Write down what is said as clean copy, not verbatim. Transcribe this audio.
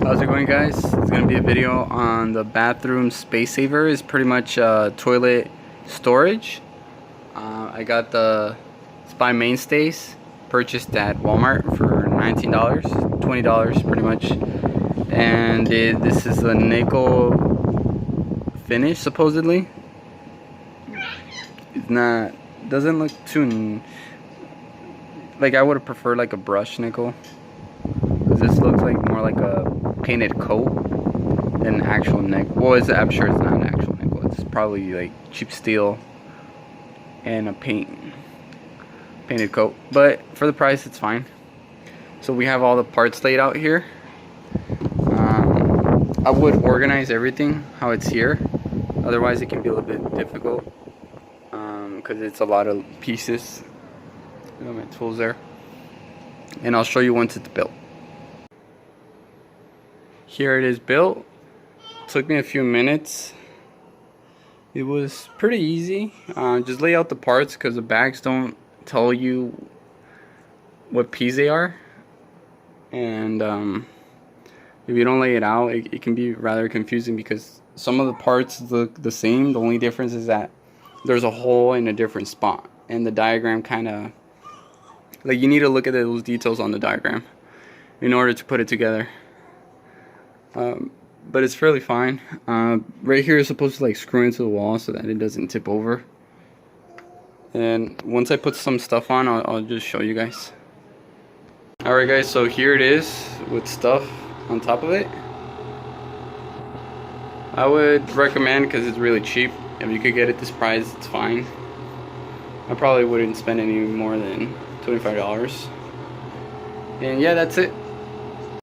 How's it going, guys? It's gonna be a video on the bathroom space saver. It's pretty much toilet storage. It's by Mainstays, purchased at Walmart for $19, $20 pretty much. And this is a nickel finish supposedly. Doesn't look too, like I would have preferred like a brush nickel. This looks like more like a painted coat than actual nickel. Well, I'm sure it's not an actual nickel. It's probably like cheap steel and a painted coat. But for the price, it's fine. So we have all the parts laid out here. I would organize everything how it's here. Otherwise, it can be a little bit difficult because it's a lot of pieces. I got my tools there, and I'll show you once it's built. Here it is built. Took me a few minutes. It was pretty easy. Just lay out the parts because the bags don't tell you what piece they are, and if you don't lay it out, it can be rather confusing because some of the parts look the same. The only difference is that there's a hole in a different spot, and the diagram kind of, like, you need to look at those details on the diagram in order to put it together. But it's fairly fine. Right here is supposed to like screw into the wall so that it doesn't tip over. And once I put some stuff on, I'll just show you guys. Alright guys, so here it is with stuff on top of it. I would recommend, because it's really cheap, if you could get it this price, it's fine. I probably wouldn't spend any more than $25. And yeah, that's it.